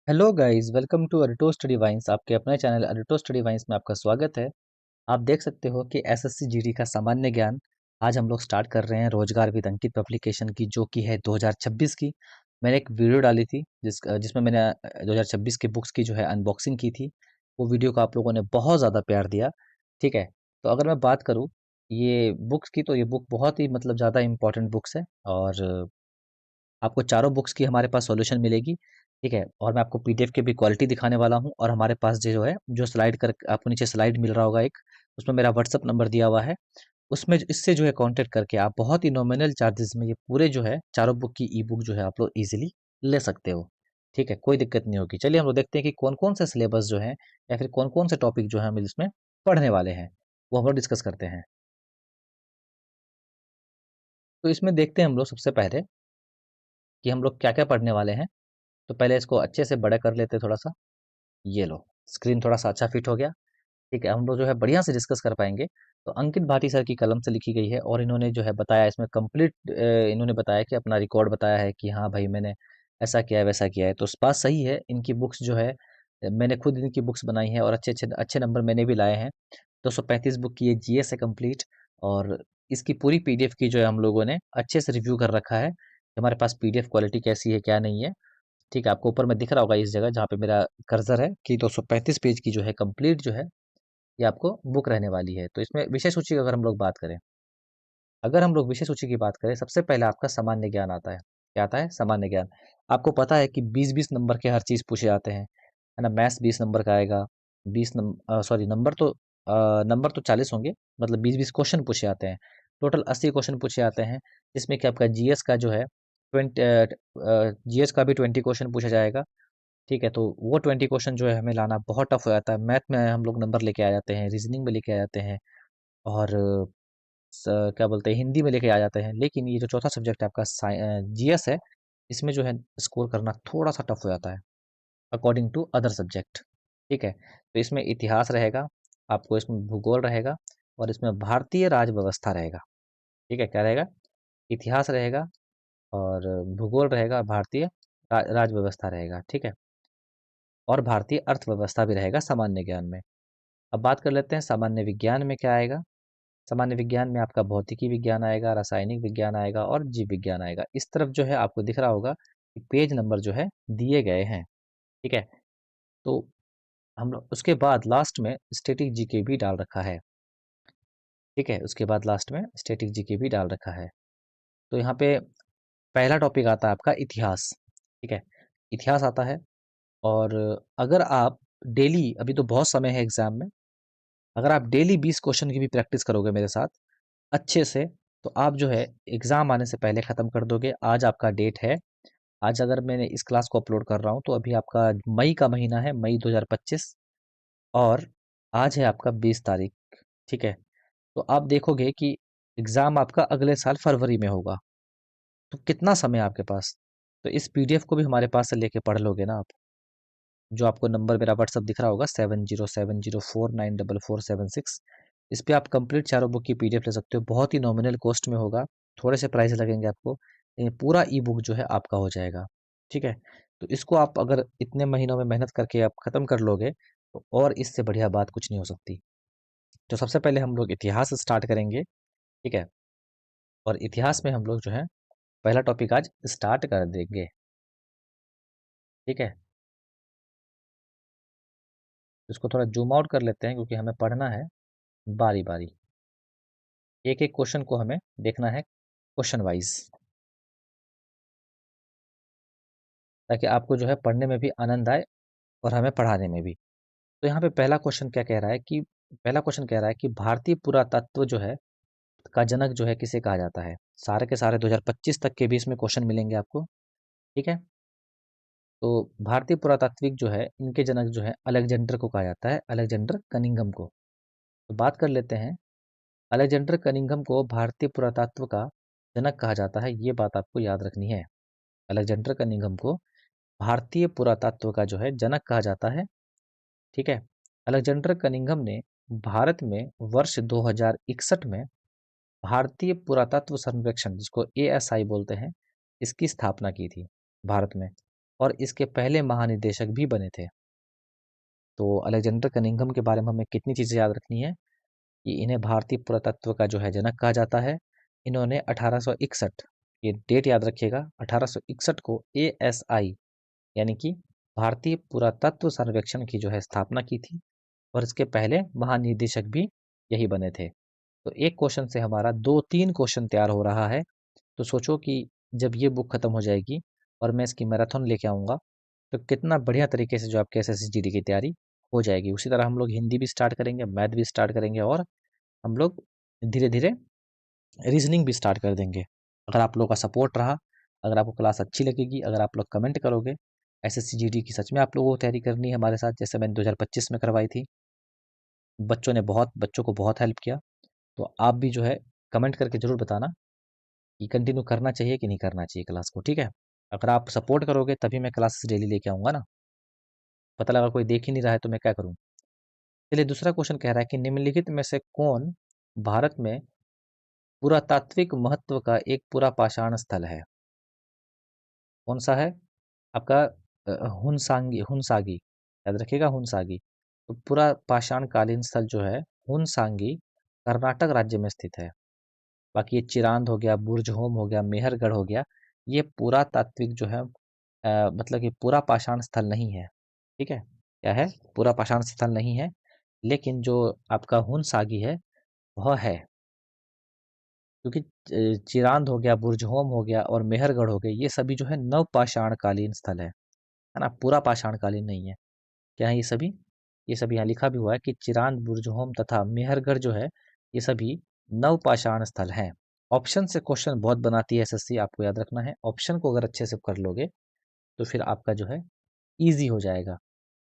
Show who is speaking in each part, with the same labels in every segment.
Speaker 1: Hello guys, welcome to Arito study vines. आपके अपने channel अरिटो study wines में आपका स्वागत है। आप देख सकते हो कि एसएससी जीडी का सामान्य ज्ञान आज हम लोग स्टार्ट कर रहे हैं रोजगार विद अंकित पब्लिकेशन की, जो कि है 2026 की। मैंने एक वीडियो डाली थी जिसमें मैंने 2026 की बुक्स की जो है अनबॉक्सिंग की थी। वो वीडियो को आप लोगों ने बहुत ज़्यादा प्यार दिया। ठीक है, तो अगर मैं बात करूँ ये बुक्स की, तो ये बुक बहुत ही मतलब ज़्यादा इंपॉर्टेंट बुक्स है। और आपको चारों बुक्स की हमारे पास सॉल्यूशन मिलेगी। ठीक है, और मैं आपको पीडीएफ की भी क्वालिटी दिखाने वाला हूँ। और हमारे पास जो है जो स्लाइड कर आपको नीचे स्लाइड मिल रहा होगा एक, उसमें मेरा व्हाट्सअप नंबर दिया हुआ है। उसमें इससे जो है कांटेक्ट करके आप बहुत ही नॉमिनल चार्जेस में ये पूरे जो है चारों बुक की ई बुक जो है आप लोग इजीली ले सकते हो। ठीक है, कोई दिक्कत नहीं होगी। चलिए हम लोग देखते हैं कि कौन कौन से सिलेबस जो है या फिर कौन कौन से टॉपिक जो है हम इसमें पढ़ने वाले हैं, वो हम लोग डिस्कस करते हैं। तो इसमें देखते हैं हम लोग सबसे पहले कि हम लोग क्या क्या पढ़ने वाले हैं। तो पहले इसको अच्छे से बड़ा कर लेते हैं थोड़ा सा। ये लो, स्क्रीन थोड़ा सा अच्छा फिट हो गया। ठीक है, हम लोग जो है बढ़िया से डिस्कस कर पाएंगे। तो अंकित भाटी सर की कलम से लिखी गई है, और इन्होंने जो है बताया इसमें कंप्लीट, इन्होंने बताया कि अपना रिकॉर्ड बताया है कि हाँ भाई मैंने ऐसा किया है वैसा किया है। तो बात सही है, इनकी बुक्स जो है मैंने खुद इनकी बुक्स बनाई है और अच्छे अच्छे अच्छे नंबर मैंने भी लाए हैं। 235 बुक की ये जीएस है कंप्लीट। और इसकी पूरी पीडीएफ की जो है हम लोगों ने अच्छे से रिव्यू कर रखा है कि हमारे पास पीडीएफ क्वालिटी कैसी है क्या नहीं है। ठीक है, आपको ऊपर में दिख रहा होगा इस जगह जहाँ पे मेरा कर्सर है कि 235 पेज की जो है कंप्लीट जो है ये आपको बुक रहने वाली है। तो इसमें विषय सूची की अगर हम लोग बात करें, अगर हम लोग विषय सूची की बात करें, सबसे पहले आपका सामान्य ज्ञान आता है। क्या आता है? सामान्य ज्ञान। आपको पता है कि 20-20 नंबर के हर चीज़ पूछे जाते हैं, है ना? मैथ्स 20 नंबर का आएगा। 20 सॉरी, नंबर तो 40 होंगे, मतलब 20-20 क्वेश्चन पूछे जाते हैं। टोटल 80 क्वेश्चन पूछे जाते हैं, जिसमें कि आपका जीएस का जो है 20 का भी 20 क्वेश्चन पूछा जाएगा। ठीक है, तो वो 20 क्वेश्चन जो है हमें लाना बहुत टफ हो जाता है। मैथ में हम लोग नंबर लेके आ जाते हैं, रीजनिंग में लेके आ जाते हैं, और क्या बोलते हैं, हिंदी में लेके आ जाते हैं। लेकिन ये जो चौथा सब्जेक्ट है आपका जीएस है, इसमें जो है स्कोर करना थोड़ा सा टफ हो जाता है अकॉर्डिंग टू अदर सब्जेक्ट। ठीक है, तो इसमें इतिहास रहेगा, आपको इसमें भूगोल रहेगा, और इसमें भारतीय राज व्यवस्था रहेगा। ठीक है, क्या रहेगा? इतिहास रहेगा, और भूगोल रहेगा, भारतीय राज व्यवस्था रहेगा। ठीक है, और भारतीय अर्थव्यवस्था भी रहेगा सामान्य ज्ञान में। अब बात कर लेते हैं सामान्य विज्ञान में क्या आएगा। सामान्य विज्ञान में आपका भौतिकी विज्ञान आएगा, रासायनिक विज्ञान आएगा, और जीव विज्ञान आएगा। इस तरफ जो है आपको दिख रहा होगा कि पेज नंबर जो है दिए गए हैं। ठीक है, तो हम लोग उसके बाद लास्ट में स्टैटिक जीके भी डाल रखा है। ठीक है, उसके बाद लास्ट में स्टैटिक जीके भी डाल रखा है। तो यहाँ पे पहला टॉपिक आता है आपका इतिहास। ठीक है, इतिहास आता है। और अगर आप डेली, अभी तो बहुत समय है एग्जाम में, अगर आप डेली 20 क्वेश्चन की भी प्रैक्टिस करोगे मेरे साथ अच्छे से, तो आप जो है एग्जाम आने से पहले खत्म कर दोगे। आज आपका डेट है, आज अगर मैंने इस क्लास को अपलोड कर रहा हूँ तो अभी आपका मई का महीना है, मई 2025, और आज है आपका 20 तारीख। ठीक है, तो आप देखोगे कि एग्जाम आपका अगले साल फरवरी में होगा। तो कितना समय है आपके पास? तो इस पीडीएफ को भी हमारे पास से लेके पढ़ लोगे ना आप। जो आपको नंबर मेरा व्हाट्सअप दिख रहा होगा 7070494476, इस पे आप कंप्लीट चारों बुक की पीडीएफ ले सकते हो। बहुत ही नॉमिनल कॉस्ट में होगा, थोड़े से प्राइस लगेंगे आपको, लेकिन पूरा ई बुक जो है आपका हो जाएगा। ठीक है, तो इसको आप अगर इतने महीनों में मेहनत करके आप खत्म कर लोगे, तो और इससे बढ़िया बात कुछ नहीं हो सकती। तो सबसे पहले हम लोग इतिहास स्टार्ट करेंगे। ठीक है, और इतिहास में हम लोग जो है पहला टॉपिक आज स्टार्ट कर देंगे। ठीक है, इसको थोड़ा जूम आउट कर लेते हैं क्योंकि हमें पढ़ना है बारी बारी। एक एक क्वेश्चन को हमें देखना है क्वेश्चन वाइज, ताकि आपको जो है पढ़ने में भी आनंद आए और हमें पढ़ाने में भी। तो यहाँ पे पहला क्वेश्चन क्या कह रहा है कि, पहला क्वेश्चन कह रहा है कि भारतीय पुरातत्व जो है का जनक जो है किसे कहा जाता है। सारे के सारे 2025 तक के भी इसमें क्वेश्चन मिलेंगे आपको। ठीक है, तो भारतीय पुरातात्विक जो है इनके जनक जो है अलेक्जेंडर को कहा जाता है, अलेक्जेंडर कनिंघम को। तो बात कर लेते हैं, अलेक्जेंडर कनिंघम को भारतीय पुरातत्व का जनक कहा जाता है, ये बात आपको याद रखनी है। अलेक्जेंडर कनिंघम को भारतीय पुरातत्व का जो है जनक कहा जाता है। ठीक है, अलेक्जेंडर कनिंघम ने भारत में वर्ष 2061 में भारतीय पुरातत्व सर्वेक्षण, जिसको एएसआई बोलते हैं, इसकी स्थापना की थी भारत में। और इसके पहले महानिदेशक भी बने थे। तो अलेक्जेंडर कनिंघम के बारे में हमें कितनी चीज़ें याद रखनी है कि इन्हें भारतीय पुरातत्व का जो है जनक कहा जाता है। इन्होंने 1861, ये डेट याद रखिएगा, 1861 को ASI यानी कि भारतीय पुरातत्व सर्वेक्षण की जो है स्थापना की थी, और इसके पहले महानिदेशक भी यही बने थे। तो एक क्वेश्चन से हमारा 2-3 क्वेश्चन तैयार हो रहा है। तो सोचो कि जब ये बुक खत्म हो जाएगी और मैं इसकी मैराथन लेके आऊँगा, तो कितना बढ़िया तरीके से जो आपके SSC GD की तैयारी हो जाएगी। उसी तरह हम लोग हिंदी भी स्टार्ट करेंगे, मैथ भी स्टार्ट करेंगे, और हम लोग धीरे-धीरे रीजनिंग भी स्टार्ट कर देंगे। अगर आप लोगों का सपोर्ट रहा, अगर आपको क्लास अच्छी लगेगी, अगर आप लोग कमेंट करोगे, SSC GD की सच में आप लोगों को तैयारी करनी है हमारे साथ, जैसे मैंने 2025 में करवाई थी। बच्चों को बहुत हेल्प किया। तो आप भी जो है कमेंट करके ज़रूर बताना कि कंटिन्यू करना चाहिए कि नहीं करना चाहिए क्लास को, ठीक है? अगर आप सपोर्ट करोगे तभी मैं क्लासेस डेली लेके आऊँगा ना। पता लगा कोई देख ही नहीं रहा है तो मैं क्या करूँ? चलिए, दूसरा क्वेश्चन कह रहा है कि निम्नलिखित में से कौन भारत में पुरातात्विक महत्व का एक पुरापाषाण स्थल है? कौन सा है? आपका हुनसागी, याद रखिएगा, हुनसागी। तो पुरापाषाण कालीन स्थल जो है हुनसांगी, कर्नाटक राज्य में स्थित है। बाकी ये चिरांद हो गया, बुर्जहोम हो गया, मेहरगढ़ हो गया, ये पुरातात्विक जो है मतलब कि पुरापाषाण स्थल नहीं है। ठीक है, क्या है? पुरापाषाण स्थल नहीं है, लेकिन जो आपका हुनसागी है वह है। क्योंकि चिरांद हो गया, बुर्जहोम हो गया और मेहरगढ़ हो गया, ये सभी जो है नवपाषाण कालीन स्थल है ना, पूरा पाषाण कालीन नहीं है। क्या है ये सभी? ये सभी यहाँ लिखा भी हुआ है कि चिरांद, बुर्जहोम तथा मेहरगढ़ जो है ये सभी नवपाषाण स्थल हैं। ऑप्शन से क्वेश्चन बहुत बनाती है SSC, आपको याद रखना है। ऑप्शन को अगर अच्छे से कर लोगे तो फिर आपका जो है इजी हो जाएगा।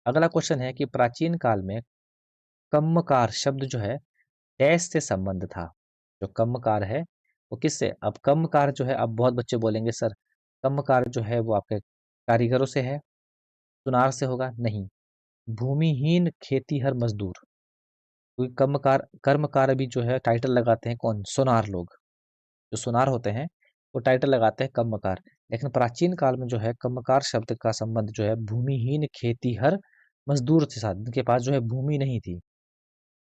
Speaker 1: अगला क्वेश्चन है कि प्राचीन काल में कम्मकार शब्द जो है डैश से संबंध था। जो कम्मकार है वो किससे? अब कम्मकार जो है, अब बहुत बच्चे बोलेंगे सर कम्मकार जो है वो आपके कारीगरों से है, सुनार से होगा? नहीं, भूमिहीन खेतीहर मजदूर। क्योंकि कर्मकार भी जो है टाइटल लगाते हैं कौन? सोनार लोग। जो सोनार होते हैं वो टाइटल लगाते हैं कम्मकार। लेकिन प्राचीन काल में जो है कम्मकार शब्द का संबंध जो है भूमिहीन खेतीहर मजदूर के साथ, जिनके पास जो है भूमि नहीं थी।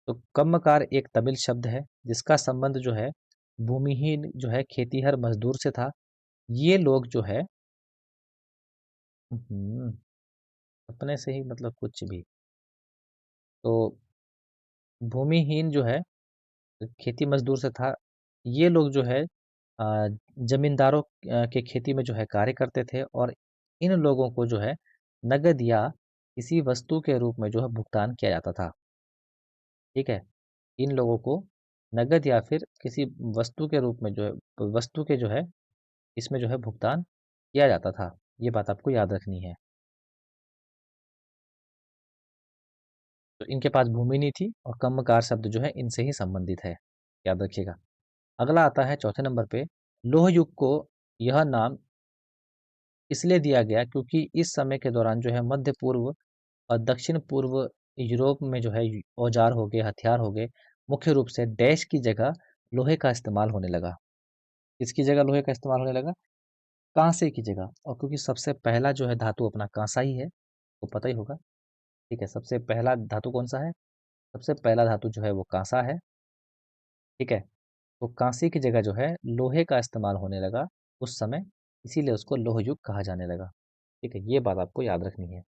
Speaker 1: तो कम्मकार एक तमिल शब्द है जिसका संबंध जो है भूमिहीन जो है खेतीहर मजदूर से था। ये लोग जो है हम्म, अपने से ही मतलब कुछ भी, तो भूमिहीन जो है खेती मजदूर से था। ये लोग जो है जमींदारों के खेती में जो है कार्य करते थे, और इन लोगों को जो है नगद या किसी वस्तु के रूप में जो है भुगतान किया जाता था। ठीक है, इन लोगों को नगद या फिर किसी वस्तु के रूप में जो है, वस्तु के जो है इसमें जो है भुगतान किया जाता था। ये बात आपको याद रखनी है। तो इनके पास भूमि नहीं थी, और कम्मकार शब्द जो है इनसे ही संबंधित है, याद रखिएगा। अगला आता है चौथे नंबर पे, लोह युग को यह नाम इसलिए दिया गया क्योंकि इस समय के दौरान जो है मध्य पूर्व और दक्षिण पूर्व यूरोप में जो है औजार हो गए, हथियार हो गए, मुख्य रूप से डैश की जगह लोहे का इस्तेमाल होने लगा। किसकी जगह लोहे का इस्तेमाल होने लगा? कांसे की जगह। और क्योंकि सबसे पहला जो है धातु अपना कांसा ही है, तो पता ही होगा। ठीक है, सबसे पहला धातु कौन सा है? सबसे पहला धातु जो है वो कांसा है। ठीक है, तो कांसे की जगह जो है लोहे का इस्तेमाल होने लगा उस समय, इसीलिए उसको लोह युग कहा जाने लगा। ठीक है, ये बात आपको याद रखनी है।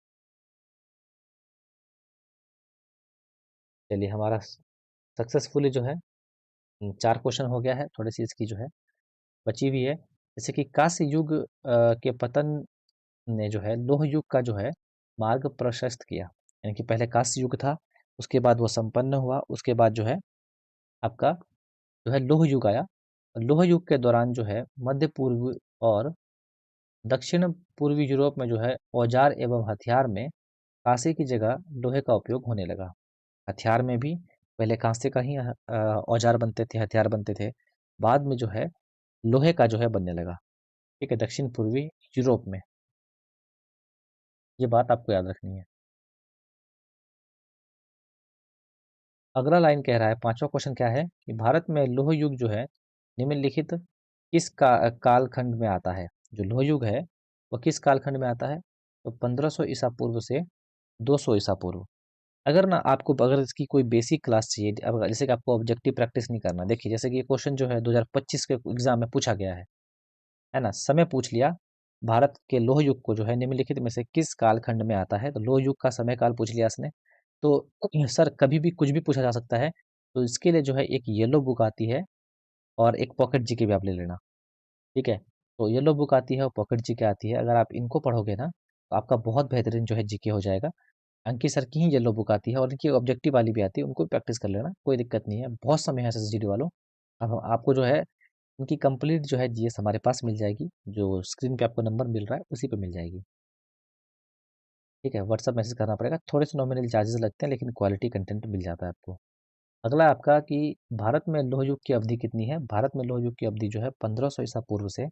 Speaker 1: चलिए, हमारा सक्सेसफुली जो है 4 क्वेश्चन हो गया है, थोड़ी सी इसकी जो है बची हुई है। जैसे कि कांस्य युग के पतन ने जो है लोह युग का जो है मार्ग प्रशस्त किया। यानी कि पहले कांस्य युग था, उसके बाद वो संपन्न हुआ, उसके बाद जो है आपका जो है लोह युग आया। लोह युग के दौरान जो है मध्य पूर्व और दक्षिण पूर्वी यूरोप में जो है औजार एवं हथियार में कांसे की जगह लोहे का उपयोग होने लगा। हथियार में भी पहले कांसे का ही औजार बनते थे, हथियार बनते थे। बाद में जो है लोहे का जो है बनने लगा। ठीक है, दक्षिण पूर्वी यूरोप में। ये बात आपको याद रखनी है। अगला लाइन कह रहा है, पांचवा क्वेश्चन क्या है कि भारत में लोह युग जो है निम्नलिखित किस कालखंड में आता है? जो लोह युग है वो किस कालखंड में आता है? तो 1500 ईसा पूर्व से 200 ईसा पूर्व। अगर ना आपको अगर इसकी कोई बेसिक क्लास चाहिए, अब जैसे कि आपको ऑब्जेक्टिव प्रैक्टिस नहीं करना, देखिए जैसे कि ये क्वेश्चन जो है 2025 के एग्जाम में पूछा गया है ना, समय पूछ लिया, भारत के लौह युग को जो है निम्नलिखित में से किस कालखंड में आता है, तो लौह युग का समय काल पूछ लिया इसने। तो सर कभी भी कुछ भी पूछा जा सकता है, तो इसके लिए जो है एक येलो बुक आती है और एक पॉकेट जीके भी आप ले लेना, ठीक है। तो येलो बुक आती है और पॉकेट जीके आती है, अगर आप इनको पढ़ोगे ना तो आपका बहुत बेहतरीन जो है जीके हो जाएगा। अंकित सर की ही येलो बुक आती है और इनकी ऑब्जेक्टिव वाली भी आती है, उनको प्रैक्टिस कर लेना, कोई दिक्कत नहीं है, बहुत समय है एसएसजीडी वालों। अब आपको जो है उनकी कंप्लीट जो है जीएस हमारे पास मिल जाएगी, जो स्क्रीन पे आपको नंबर मिल रहा है उसी पे मिल जाएगी, ठीक है। व्हाट्सअप मैसेज करना पड़ेगा, थोड़े से नॉमिनल चार्जेस लगते हैं लेकिन क्वालिटी कंटेंट मिल जाता है आपको। अगला है आपका कि भारत में लौह युग की अवधि कितनी है। भारत में लौह युग की अवधि जो है 1500 ईसा पूर्व से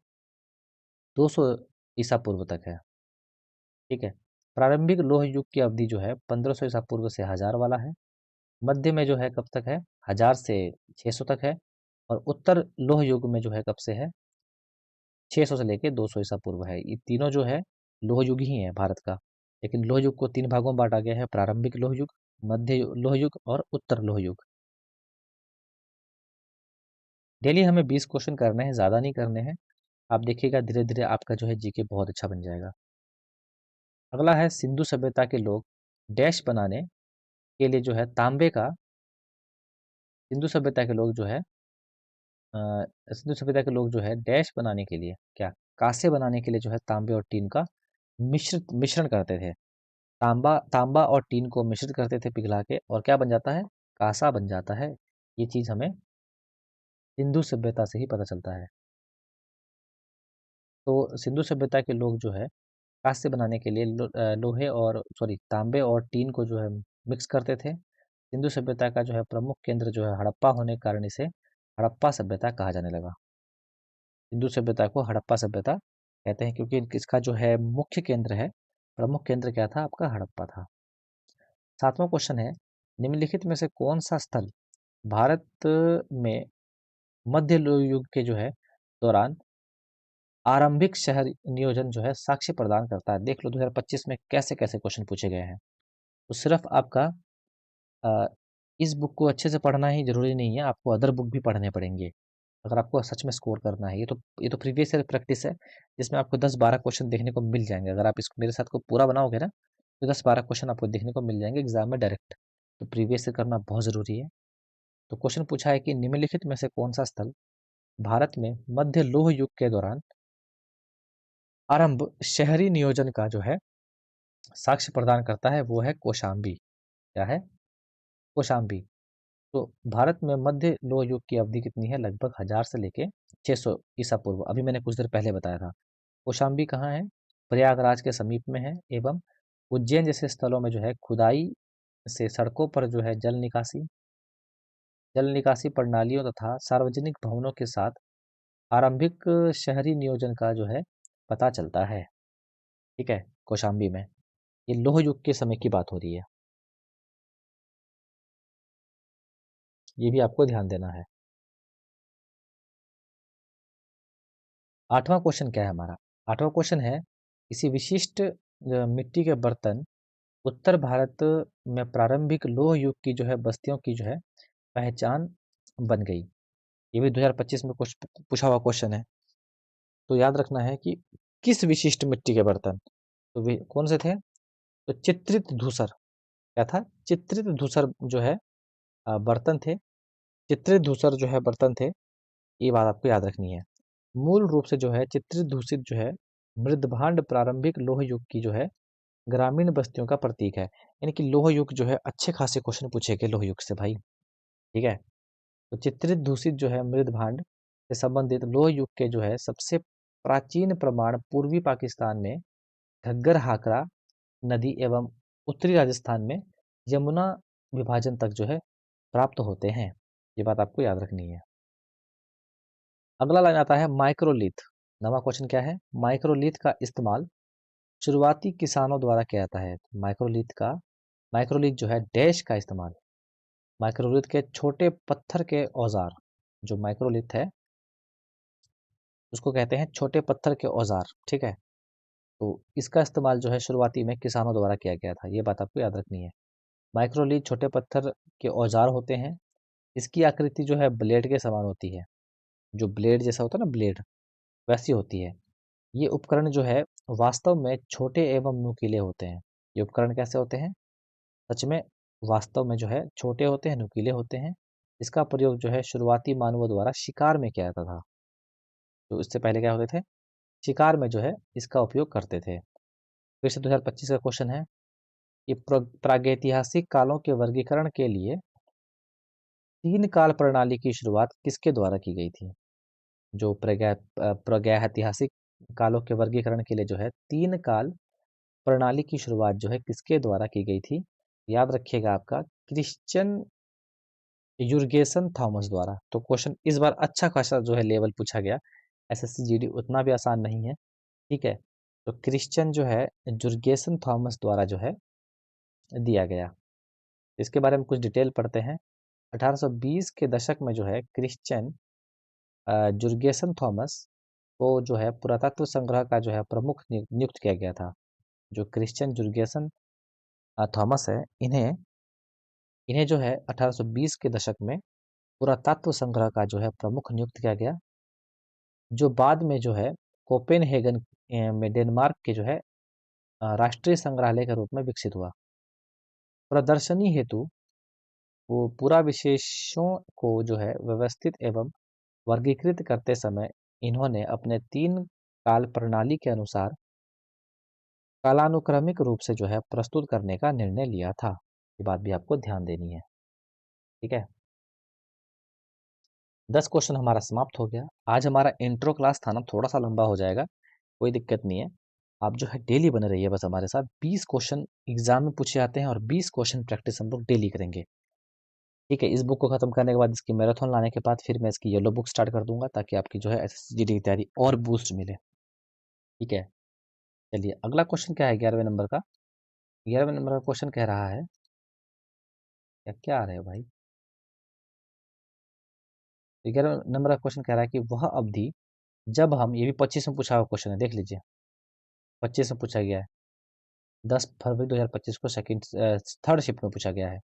Speaker 1: 200 ईसा पूर्व तक है, ठीक है। प्रारंभिक लौह युग की अवधि जो है 1500 ईसा पूर्व से 1000 वाला है। मध्य में जो है कब तक है, 1000 से 600 तक है। और उत्तर लौह युग में जो है कब से है, 600 से लेके 200 ईसा पूर्व है। ये तीनों जो है लौह युग ही है भारत का, लेकिन लौह युग को 3 भागों में बांटा गया है, प्रारंभिक लौह युग, मध्य लौह युग और उत्तर लौह युग। डेली हमें 20 क्वेश्चन करने हैं, ज़्यादा नहीं करने हैं। आप देखिएगा धीरे धीरे आपका जो है जीके बहुत अच्छा बन जाएगा। अगला है सिंधु सभ्यता के लोग डैश बनाने के लिए जो है तांबे का, सिंधु सभ्यता के लोग जो है अ, सिंधु सभ्यता के लोग जो है डैश बनाने के लिए क्या, कांसे बनाने के लिए जो है तांबे और टीन का मिश्रित मिश्रण करते थे। तांबा तांबा और टीन को मिश्रित करते थे पिघला के, और क्या बन जाता है, कांसा बन जाता है। ये चीज़ हमें सिंधु सभ्यता से ही पता चलता है। तो सिंधु सभ्यता के लोग जो है कांस्य बनाने के लिए लोहे और सॉरी तांबे और टीन को जो है मिक्स करते थे। सिंधु सभ्यता का जो है प्रमुख केंद्र जो है हड़प्पा होने के कारण इसे हड़प्पा सभ्यता कहा जाने लगा। सिंधु सभ्यता को हड़प्पा सभ्यता कहते हैं क्योंकि इसका जो है मुख्य केंद्र है, प्रमुख केंद्र क्या था आपका, हड़प्पा था। 7वां क्वेश्चन है, निम्नलिखित में से कौन सा स्थल भारत में मध्य लोह युग के जो है दौरान आरंभिक शहर नियोजन जो है साक्ष्य प्रदान करता है। देख लो 2025 में कैसे कैसे क्वेश्चन पूछे गए हैं। तो सिर्फ आपका अ, इस बुक को अच्छे से पढ़ना ही जरूरी नहीं है, आपको अदर बुक भी पढ़ने पड़ेंगे अगर आपको सच में स्कोर करना है। ये तो प्रीवियस ईयर प्रैक्टिस है, जिसमें आपको 10-12 क्वेश्चन देखने को मिल जाएंगे। अगर आप इसको मेरे साथ को पूरा बनाओगे ना तो 10-12 क्वेश्चन आपको देखने को मिल जाएंगे एग्जाम में डायरेक्ट। तो प्रीवियस ईयर करना बहुत ज़रूरी है। तो क्वेश्चन पूछा है कि निम्नलिखित में से कौन सा स्थल भारत में मध्य लौह युग के दौरान आरंभ शहरी नियोजन का जो है साक्ष्य प्रदान करता है, वो है कौशाम्बी। क्या है, कौशाम्बी। तो भारत में मध्य लौह युग की अवधि कितनी है, लगभग 1000 से लेके 600 ईसा पूर्व, अभी मैंने कुछ देर पहले बताया था। कौशाम्बी कहाँ है, प्रयागराज के समीप में है, एवं उज्जैन जैसे स्थलों में जो है खुदाई से सड़कों पर जो है जल निकासी प्रणालियों तथा सार्वजनिक भवनों के साथ आरंभिक शहरी नियोजन का जो है पता चलता है, ठीक है। कौशाम्बी में ये लौह युग के समय की बात हो रही है, ये भी आपको ध्यान देना है। 8वां क्वेश्चन क्या है हमारा, 8वां क्वेश्चन है किसी विशिष्ट मिट्टी के बर्तन उत्तर भारत में प्रारंभिक लौह युग की जो है बस्तियों की जो है पहचान बन गई। ये भी 2025 में कुछ पूछा हुआ क्वेश्चन है। तो याद रखना है कि किस विशिष्ट मिट्टी के बर्तन, तो वे कौन से थे, तो चित्रित धूसर। क्या था, चित्रित धूसर जो है बर्तन थे, चित्रित धूसर जो है बर्तन थे, ये बात आपको याद रखनी है। मूल रूप से जो है चित्रित दूषित जो है मृदभांड प्रारंभिक लौह युग की जो है ग्रामीण बस्तियों का प्रतीक है। यानी कि लौह युग जो है अच्छे खासे क्वेश्चन पूछे गए लौह युग से भाई, ठीक है। तो चित्रित दूषित जो है मृदभांड से संबंधित लौह युग के जो है सबसे प्राचीन प्रमाण पूर्वी पाकिस्तान में घग्गर हाकरा नदी एवं उत्तरी राजस्थान में यमुना विभाजन तक जो है प्राप्त होते हैं। ये बात आपको याद रखनी है। अगला लाइन आता है माइक्रोलिथ। नवा क्वेश्चन क्या है, माइक्रोलिथ का इस्तेमाल शुरुआती किसानों द्वारा किया जाता है। माइक्रोलिथ जो है डैश का इस्तेमाल, माइक्रोलिथ के छोटे पत्थर के औजार, जो माइक्रोलिथ है उसको कहते हैं छोटे पत्थर के औजार, ठीक है। तो इसका इस्तेमाल जो है शुरुआती में किसानों द्वारा किया गया था, ये बात आपको याद रखनी है। माइक्रोलीथ छोटे पत्थर के औजार होते हैं। इसकी आकृति जो है ब्लेड के समान होती है, जो ब्लेड जैसा होता है ना ब्लेड, वैसी होती है। ये उपकरण जो है वास्तव में छोटे एवं नुकीले होते हैं। ये उपकरण कैसे होते हैं? सच में वास्तव में जो है छोटे होते हैं, नुकीले होते हैं। इसका प्रयोग जो है शुरुआती मानवों द्वारा शिकार में किया जाता था। तो इससे पहले क्या होते थे? शिकार में जो है इसका उपयोग करते थे। फिर से 2025 का क्वेश्चन है कि प्रागैतिहासिक कालों के वर्गीकरण के लिए तीन काल प्रणाली की शुरुआत किसके द्वारा की गई थी? जो प्रागैतिहासिक कालों के वर्गीकरण के लिए जो है तीन काल प्रणाली की शुरुआत जो है किसके द्वारा की गई थी? याद रखिएगा आपका, क्रिश्चियन यूरगेसन थॉमस द्वारा। तो क्वेश्चन इस बार अच्छा खासा जो है लेवल पूछा गया। एसएससी जीडी उतना भी आसान नहीं है, ठीक है। तो क्रिश्चियन जो है जुर्गेसन थॉमस द्वारा जो है दिया गया। इसके बारे में कुछ डिटेल पढ़ते हैं। 1820 के दशक में जो है क्रिश्चियन जुर्गेसन थॉमस को जो है पुरातत्व संग्रह का जो है प्रमुख नियुक्त किया गया था। जो क्रिश्चियन जुर्गेसन थॉमस है, इन्हें इन्हें जो है 1820 के दशक में पुरातत्व संग्रह का जो है प्रमुख नियुक्त किया गया, जो बाद में जो है कोपेनहेगन में डेनमार्क के जो है राष्ट्रीय संग्रहालय के रूप में विकसित हुआ। प्रदर्शनी हेतु वो पूरा विशेषों को जो है व्यवस्थित एवं वर्गीकृत करते समय इन्होंने अपने तीन काल प्रणाली के अनुसार कालानुक्रमिक रूप से जो है प्रस्तुत करने का निर्णय लिया था। ये बात भी आपको ध्यान देनी है, ठीक है। 10 क्वेश्चन हमारा समाप्त हो गया। आज हमारा इंट्रो क्लास था ना, थोड़ा सा लंबा हो जाएगा, कोई दिक्कत नहीं है। आप जो है डेली बने रहिए बस हमारे साथ। 20 क्वेश्चन एग्जाम में पूछे जाते हैं और 20 क्वेश्चन प्रैक्टिस हम लोग डेली करेंगे, ठीक है। इस बुक को खत्म करने के बाद, इसकी मैराथन लाने के बाद फिर मैं इसकी येलो बुक स्टार्ट कर दूंगा, ताकि आपकी जो है एसएससी की तैयारी और बूस्ट मिले, ठीक है। चलिए अगला क्वेश्चन क्या है 11वें नंबर का। 11वें नंबर का क्वेश्चन कह रहा है, क्या क्या आ रहे हो भाई। 11वें नंबर का क्वेश्चन कह रहा है कि वह अवधि जब हम, ये भी 25 में पूछा हुआ क्वेश्चन है, देख लीजिए 25 में पूछा गया है। 10 फरवरी 2025 को सेकंड थर्ड शिफ्ट में पूछा गया है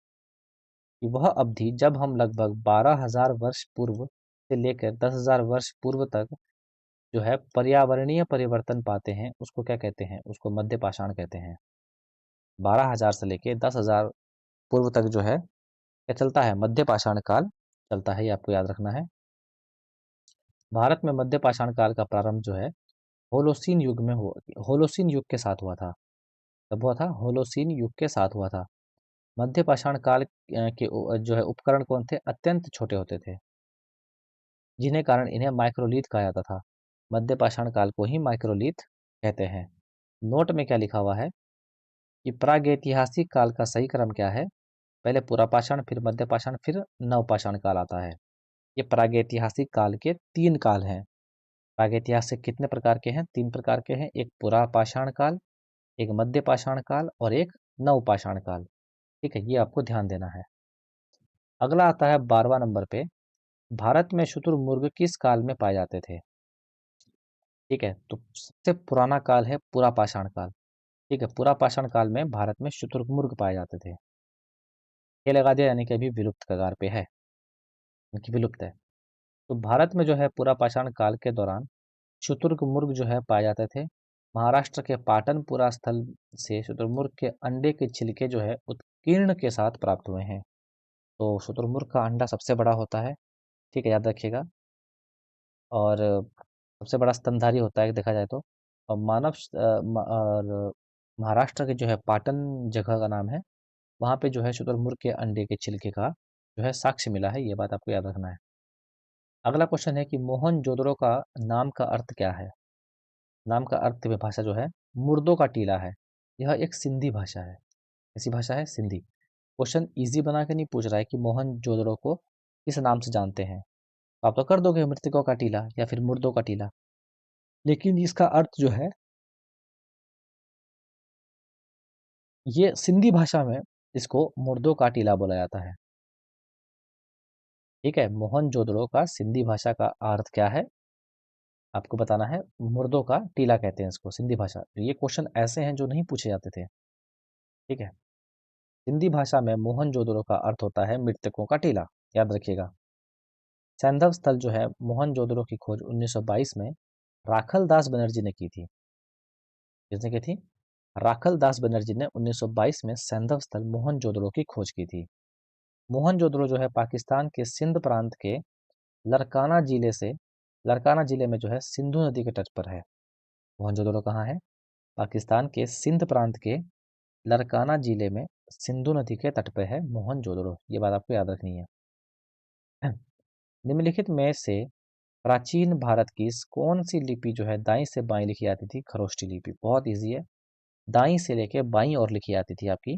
Speaker 1: कि वह अवधि जब हम लगभग 12,000 वर्ष पूर्व से लेकर 10,000 वर्ष पूर्व तक जो है पर्यावरणीय परिवर्तन पाते हैं, उसको क्या कहते हैं? उसको मध्य पाषाण कहते हैं। 12,000 से लेके 10,000 पूर्व तक जो है क्या चलता है? मध्य पाषाण काल चलता है, ये आपको याद रखना है। भारत में मध्य पाषाण काल का प्रारंभ जो है होलोसीन युग में हुआ, होलोसीन युग के साथ हुआ था। कब हुआ था? होलोसीन युग के साथ हुआ था। मध्य पाषाण काल के जो है उपकरण कौन थे? अत्यंत छोटे होते थे, जिन्हें कारण इन्हें माइक्रोलीथ कहा जाता था। मध्य पाषाण काल को ही माइक्रोलीथ कहते हैं। नोट में क्या लिखा हुआ है कि प्रागैतिहासिक काल का सही क्रम क्या है? पहले पुरापाषाण, फिर मध्य पाषाण, फिर नवपाषाण काल आता है। ये प्रागैतिहासिक काल के तीन काल हैं। प्रागैतिहासिक कितने प्रकार के हैं? तीन प्रकार के हैं। एक पुरापाषाण काल, एक मध्य पाषाण काल और एक नवपाषाण काल, ठीक है। ये आपको ध्यान देना है। अगला आता है 12वां नंबर पे, भारत में शुतुरमुर्ग किस काल में पाए जाते थे? ठीक है, तो सबसे पुराना काल है पुरापाषाण काल, ठीक है। पुरापाषाण काल में भारत में शुतुरमुर्ग पाए जाते थे। ये लगा दिया, यानी कि अभी विलुप्त कगार पे है, इनकी विलुप्त है। तो भारत में जो है पुरापाषाण काल के दौरान शुतुरमुर्ग जो है पाए जाते थे। महाराष्ट्र के पाटनपुरा स्थल से शुतुरमुर्ग के अंडे के छिलके जो है उत्कीर्ण के साथ प्राप्त हुए हैं। तो शुतुरमुर्ग का अंडा सबसे बड़ा होता है, ठीक है, याद रखिएगा। और सबसे बड़ा स्तनधारी होता है देखा जाए तो। और और महाराष्ट्र के जो है पाटन जगह का नाम है, वहाँ पे जो है शुतुरमुर्ग के अंडे के छिलके का जो है साक्ष्य मिला है, ये बात आपको याद रखना है। अगला क्वेश्चन है कि मोहनजोदड़ो का नाम का अर्थ क्या है? नाम का अर्थ भाषा जो है मुर्दों का टीला है। यह एक सिंधी भाषा है। कैसी भाषा है? सिंधी। क्वेश्चन इजी बना के नहीं पूछ रहा है कि मोहनजोदड़ो को किस नाम से जानते हैं, आप तो कर दोगे मृतकों का टीला या फिर मुर्दों का टीला, लेकिन इसका अर्थ जो है, ये सिंधी भाषा में इसको मुर्दों का टीला बोला जाता है, ठीक है। मोहनजोदड़ो का सिंधी भाषा का अर्थ क्या है? आपको बताना है मुर्दों का टीला कहते हैं इसको सिंधी भाषा। तो ये क्वेश्चन ऐसे हैं जो नहीं पूछे जाते थे। ठीक है। सिंधी भाषा में मोहनजोदड़ो का अर्थ होता है मृतकों का टीला, याद रखिएगा। सैंधव स्थल जो है मोहनजोदड़ो की खोज 1922 में राखल दास बनर्जी ने की थी। किसने की थी? राखल दास बनर्जी ने 1922 में सैंधव स्थल मोहनजोदड़ो की खोज की थी। मोहनजोदड़ो जो है पाकिस्तान के सिंध प्रांत के लरकाना जिले से, लरकाना जिले में जो है सिंधु नदी के तट पर है। मोहनजोदड़ो कहाँ है? पाकिस्तान के सिंध प्रांत के लरकाना जिले में सिंधु नदी के तट पर है मोहनजोदड़ो। ये बात आपको याद रखनी है। निम्नलिखित में से प्राचीन भारत की कौन सी लिपि जो है दाईं से बाईं लिखी जाती थी? खरोष्ठी लिपि। बहुत इजी है, दाईं से लेके बाईं और लिखी जाती थी आपकी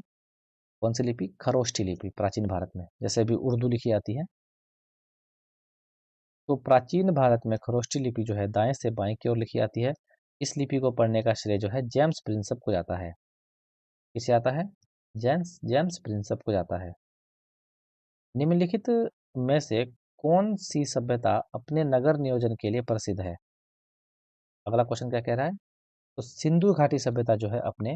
Speaker 1: कौन सी लिपि? खरोष्ठी लिपि प्राचीन भारत में, जैसे अभी उर्दू लिखी जाती है। तो प्राचीन भारत में खरोष्ठी लिपि जो है दाएं से बाएं की ओर लिखी जाती है। इस लिपि को पढ़ने का श्रेय जो है जेम्स प्रिंसेप को जाता है। किसे आता है? जेम्स जेम्स प्रिंसेप को जाता है। निम्नलिखित में से कौन सी सभ्यता अपने नगर नियोजन के लिए प्रसिद्ध है? अगला क्वेश्चन क्या कह रहा है? तो सिंधु घाटी सभ्यता जो है अपने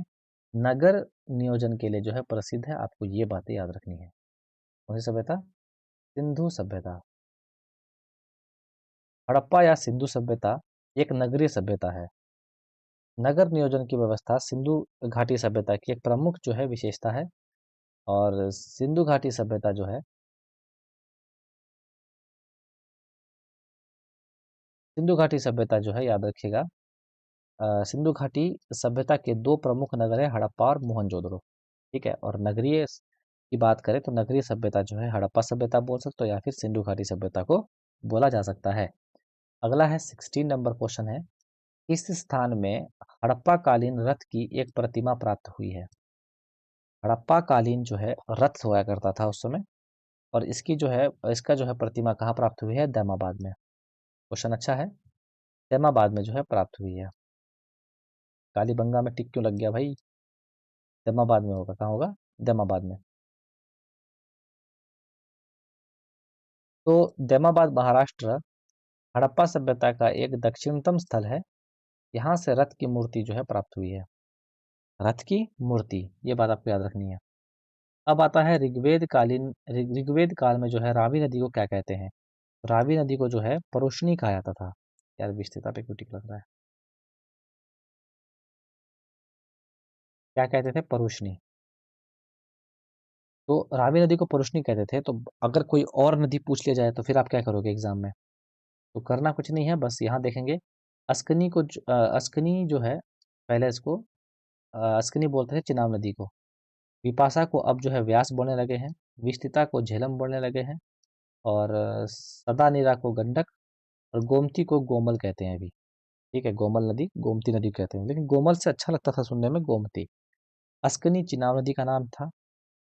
Speaker 1: नगर नियोजन के लिए जो है प्रसिद्ध है। आपको ये बातें याद रखनी है। कौन सी सभ्यता? सिंधु सभ्यता। हड़प्पा या सिंधु सभ्यता एक नगरीय सभ्यता है। नगर नियोजन की व्यवस्था सिंधु घाटी सभ्यता की एक प्रमुख जो है विशेषता है। और सिंधु घाटी सभ्यता जो है, सिंधु घाटी सभ्यता जो है याद रखिएगा, सिंधु घाटी सभ्यता के दो प्रमुख नगर है हड़प्पा और मोहनजोदड़ो। ठीक है। और नगरीय की बात करें तो नगरीय सभ्यता जो है हड़प्पा सभ्यता बोल सकते हो या फिर सिंधु घाटी सभ्यता को बोला जा सकता है। अगला है 16 नंबर क्वेश्चन है, इस स्थान में हड़प्पा कालीन रथ की एक प्रतिमा प्राप्त हुई है। हड़प्पा कालीन जो है रथ हुआ करता था उस समय, और इसकी जो है इसका जो है प्रतिमा कहाँ प्राप्त हुई है? दैमाबाद में। क्वेश्चन अच्छा है। दैमाबाद में जो है प्राप्त हुई है। कालीबंगा में टिक क्यों लग गया भाई? दैमाबाद में होगा। कहाँ होगा? दैमाबाद में। तो दैमाबाद महाराष्ट्र हड़प्पा सभ्यता का एक दक्षिणतम स्थल है। यहाँ से रथ की मूर्ति जो है प्राप्त हुई है। रथ की मूर्ति, ये बात आपको याद रखनी है। अब आता है ऋग्वेद कालीन, ऋग्वेद काल में जो है रावी नदी को क्या कहते हैं? रावी नदी को जो है परुष्णी कहा जाता था। यार विस्तृता पे क्यों टिक लग रहा है? क्या कहते थे? परुष्णी। तो रावी नदी को परुष्णी कहते थे। तो अगर कोई और नदी पूछ लिया जाए तो फिर आप क्या करोगे एग्जाम में? तो करना कुछ नहीं है, बस यहाँ देखेंगे अस्कनी को अस्कनी जो है, पहले इसको अस्कनी बोलते थे चिनाब नदी को। विपाशा को अब जो है व्यास बोलने लगे हैं। विस्तृता को झेलम बोलने लगे हैं। और सदा नीरा को गंडक, और गोमती को गोमल कहते हैं अभी। ठीक है। गोमल नदी गोमती नदी कहते हैं, लेकिन गोमल से अच्छा लगता था सुनने में गोमती। अस्कनी चिनाब नदी का नाम था।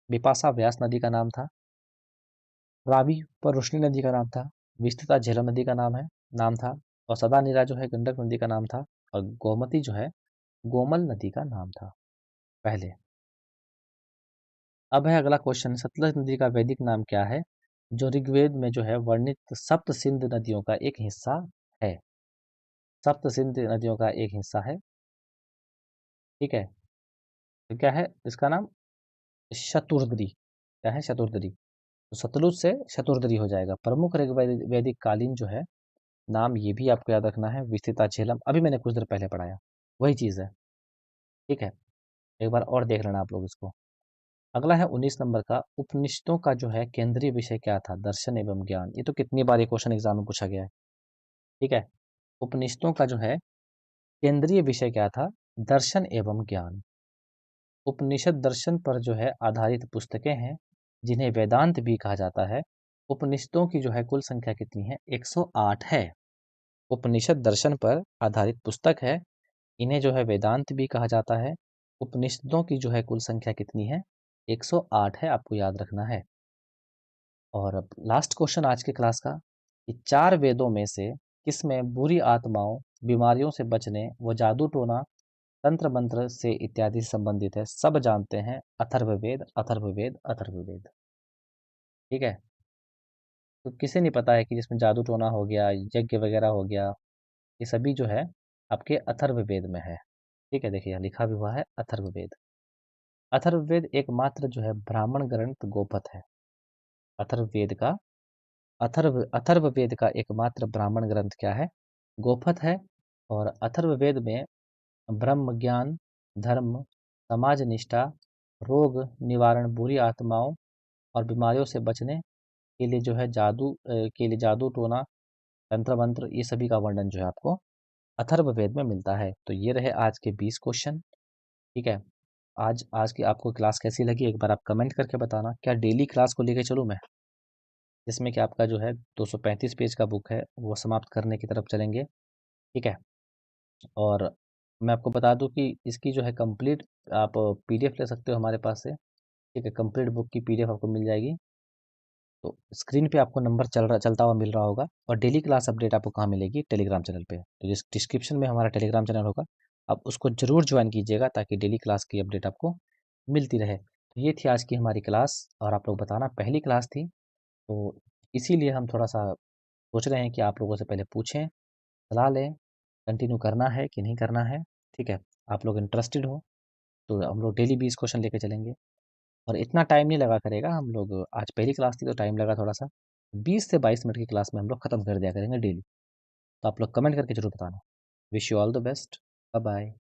Speaker 1: बिपाशा व्यास नदी का नाम था। रावी पर रोशनी नदी का नाम था। विस्तृता झेलम नदी का नाम था। और सदा नीरा जो है गंडक नदी का नाम था। और गोमती जो है गोमल नदी का नाम था पहले। अब है अगला क्वेश्चन, सतलज नदी का वैदिक नाम क्या है? जो ऋग्वेद में जो है वर्णित सप्त सिंधु नदियों का एक हिस्सा है। सप्त सिंधु नदियों का एक हिस्सा है। ठीक है। तो क्या है इसका नाम? शतुर्दरी। क्या है? शतुर्दरी। तो सतलुज से शतुर्दरी हो जाएगा। प्रमुख ऋग्वेदिक वैदिक कालीन जो है नाम, ये भी आपको याद रखना है, विस्तृता झेलम। अभी मैंने कुछ देर पहले पढ़ाया, वही चीज़ है। ठीक है। एक बार और देख लेना आप लोग इसको। अगला है 19 नंबर का, उपनिषदों का जो है केंद्रीय विषय क्या था? दर्शन एवं ज्ञान। ये तो कितनी बार ये क्वेश्चन एग्जाम में पूछा गया है। ठीक है। उपनिषदों का जो है केंद्रीय विषय क्या था? दर्शन एवं ज्ञान। उपनिषद दर्शन पर जो है आधारित पुस्तकें हैं, जिन्हें वेदांत भी कहा जाता है। उपनिषदों की जो है कुल संख्या कितनी है? 108 है। उपनिषद दर्शन पर आधारित पुस्तक है, इन्हें जो है वेदांत भी कहा जाता है। उपनिषदों की जो है कुल संख्या कितनी है? 108 है, आपको याद रखना है। और अब लास्ट क्वेश्चन आज के क्लास का, कि चार वेदों में से किसमें बुरी आत्माओं, बीमारियों से बचने व जादू टोना, तंत्र मंत्र से इत्यादि से संबंधित है? सब जानते हैं, अथर्ववेद अथर्ववेद अथर्ववेद। ठीक है। तो किसे नहीं पता है कि जिसमें जादू टोना हो गया, यज्ञ वगैरह हो गया, ये सभी जो है आपके अथर्ववेद में है। ठीक है, देखिए यहाँ लिखा भी हुआ है अथर्ववेद। अथर्ववेद एकमात्र जो है ब्राह्मण ग्रंथ गोपथ है। अथर्ववेद का अथर्ववेद का एकमात्र ब्राह्मण ग्रंथ क्या है? गोपथ है। और अथर्ववेद में ब्रह्म ज्ञान, धर्म, समाज निष्ठा, रोग निवारण, बुरी आत्माओं और बीमारियों से बचने के लिए जो है जादू टोना, तंत्र मंत्र, ये सभी का वर्णन जो है आपको अथर्ववेद में मिलता है। तो ये रहे आज के 20 क्वेश्चन। ठीक है, आज आज की आपको क्लास कैसी लगी एक बार आप कमेंट करके बताना। क्या डेली क्लास को लेके चलूँ मैं, जिसमें कि आपका जो है 235 पेज का बुक है वो समाप्त करने की तरफ चलेंगे। ठीक है, और मैं आपको बता दूं कि इसकी जो है कंप्लीट आप पीडीएफ ले सकते हो हमारे पास से। ठीक है, कंप्लीट बुक की पीडीएफ आपको मिल जाएगी। तो स्क्रीन पे आपको नंबर चलता हुआ मिल रहा होगा। और डेली क्लास अपडेट आपको कहाँ मिलेगी? टेलीग्राम चैनल पे। तो जिस डिस्क्रिप्शन में हमारा टेलीग्राम चैनल होगा, आप उसको ज़रूर ज्वाइन कीजिएगा ताकि डेली क्लास की अपडेट आपको मिलती रहे। तो ये थी आज की हमारी क्लास। और आप लोग बताना, पहली क्लास थी तो इसीलिए हम थोड़ा सा सोच रहे हैं कि आप लोगों से पहले पूछें, सलाह लें, कंटिन्यू करना है कि नहीं करना है। ठीक है, आप लोग इंटरेस्टेड हो तो हम लोग डेली 20 क्वेश्चन लेके चलेंगे। और इतना टाइम नहीं लगा करेगा हम लोग, आज पहली क्लास थी तो टाइम लगा थोड़ा सा। 20 से 22 मिनट की क्लास में हम लोग खत्म कर दिया करेंगे डेली। तो आप लोग कमेंट करके जरूर बताना। Wish you all the best. Bye bye.